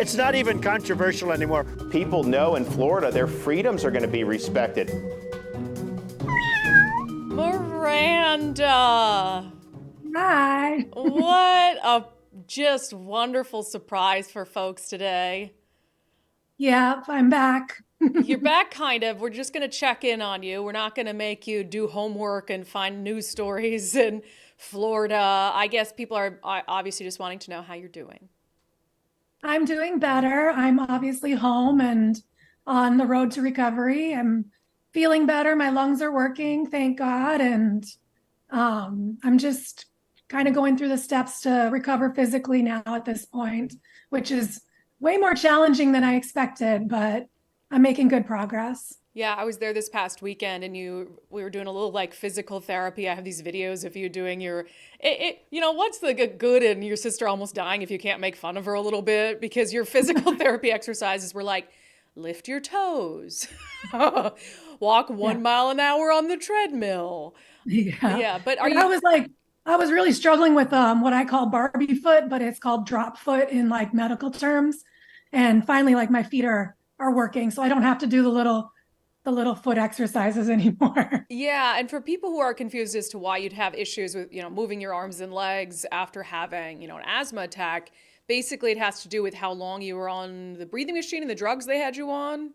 It's not even controversial anymore. People know in Florida their freedoms are going to be respected. Miranda! Hi. What a just wonderful surprise for folks today. Yeah, I'm back. You're back, kind of. We're just going to check in on you. We're not going to make you do homework and find news stories in Florida. I guess people are obviously just wanting to know how you're doing. I'm doing better. I'm obviously home and on the road to recovery. I'm feeling better. My lungs are working, thank God. And I'm just kind of going through the steps to recover physically now at this point, which is way more challenging than I expected, but I'm making good progress. Yeah, I was there this past weekend and we were doing a little like physical therapy. I have these videos of you doing what's the good in your sister almost dying if you can't make fun of her a little bit, because your physical therapy exercises were like, lift your toes, walk 1 mile an hour on the treadmill. Yeah. Yeah, but I was really struggling with what I call Barbie foot, but it's called drop foot in like medical terms. And finally, like my feet are working, so I don't have to do the little foot exercises anymore. Yeah, and for people who are confused as to why you'd have issues with, moving your arms and legs after having, an asthma attack, basically it has to do with how long you were on the breathing machine and the drugs they had you on.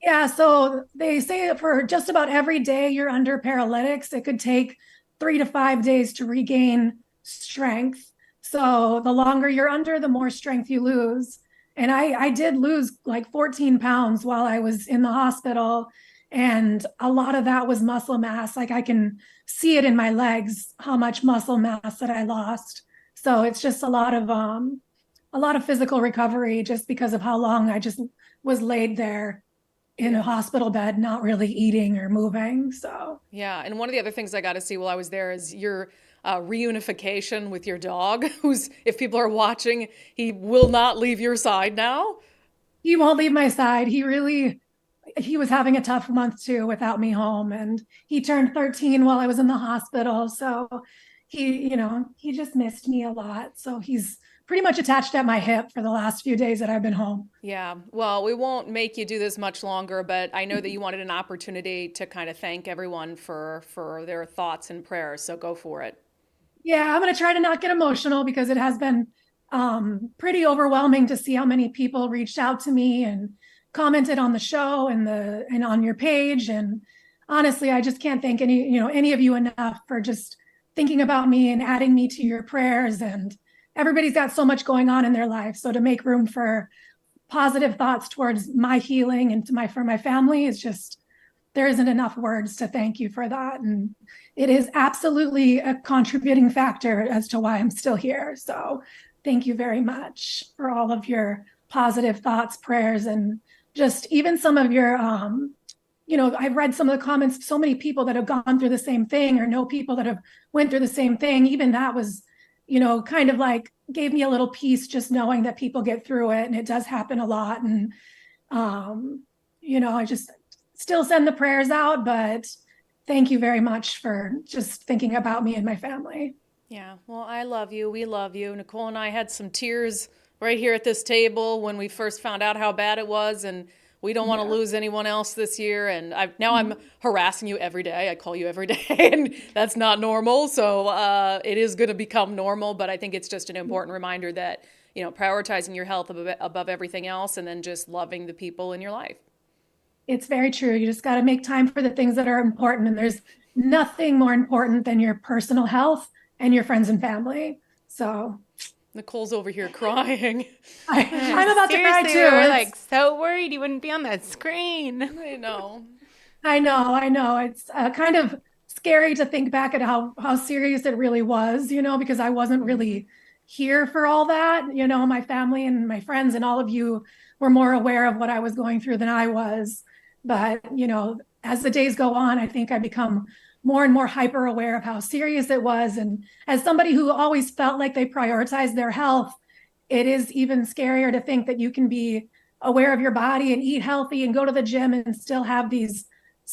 Yeah, so they say that for just about every day you're under paralytics, it could take 3 to 5 days to regain strength. So the longer you're under, the more strength you lose. And I did lose like 14 pounds while I was in the hospital. And a lot of that was muscle mass. Like I can see it in my legs, how much muscle mass that I lost. So it's just a lot of physical recovery just because of how long I just was laid there in a hospital bed, not really eating or moving. So yeah, and one of the other things I got to see while I was there is your reunification with your dog, who's, if people are watching, he will not leave your side now. he won't leave my side. He was having a tough month too without me home, and he turned 13 while I was in the hospital. So he just missed me a lot. So he's pretty much attached at my hip for the last few days that I've been home. Yeah, well, we won't make you do this much longer, but I know that you wanted an opportunity to kind of thank everyone for their thoughts and prayers, so go for it. Yeah, I'm going to try to not get emotional because it has been pretty overwhelming to see how many people reached out to me and commented on the show and on your page. And honestly, I just can't thank any of you enough for just thinking about me and adding me to your prayers. And everybody's got so much going on in their life. So to make room for positive thoughts towards my healing and for my family is just, there isn't enough words to thank you for that. And it is absolutely a contributing factor as to why I'm still here. So thank you very much for all of your positive thoughts, prayers, and just even some of your, I've read some of the comments, so many people that have gone through the same thing or know people that have went through the same thing. Even that was, kind of like gave me a little peace just knowing that people get through it and it does happen a lot. And, I just still send the prayers out, but thank you very much for just thinking about me and my family. Yeah, well, I love you. We love you. Nicole and I had some tears right here at this table when we first found out how bad it was, and we don't want to lose anyone else this year. And I'm harassing you every day. I call you every day, and that's not normal. So it is going to become normal, but I think it's just an important reminder that, prioritizing your health above everything else, and then just loving the people in your life. It's very true. You just got to make time for the things that are important. And there's nothing more important than your personal health and your friends and family. So Nicole's over here crying. I'm about to cry too. We're like so worried you wouldn't be on that screen. I know. It's kind of scary to think back at how serious it really was, because I wasn't really here for all that. My family and my friends and all of you were more aware of what I was going through than I was. But, as the days go on, I think I become more and more hyper aware of how serious it was. And as somebody who always felt like they prioritized their health, it is even scarier to think that you can be aware of your body and eat healthy and go to the gym and still have these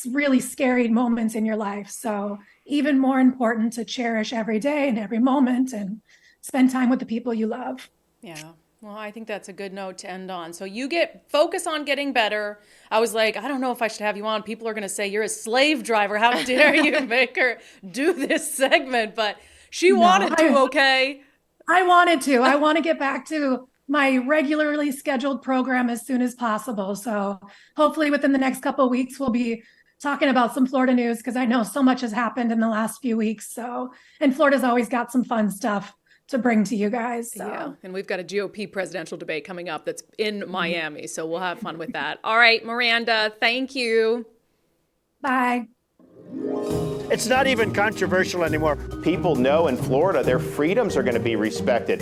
really scary moments in your life. So even more important to cherish every day and every moment and spend time with the people you love. Yeah. Well, I think that's a good note to end on. So you focus on getting better. I was like, I don't know if I should have you on. People are going to say you're a slave driver. How dare you make her do this segment? But she wanted to, okay? I wanted to. I want to get back to my regularly scheduled program as soon as possible. So hopefully within the next couple of weeks, we'll be talking about some Florida news because I know so much has happened in the last few weeks. So, and Florida's always got some fun stuff to bring to you guys. So. Yeah, and we've got a GOP presidential debate coming up that's in Miami, so we'll have fun with that. All right, Miranda, thank you. Bye. It's not even controversial anymore. People know in Florida their freedoms are going to be respected.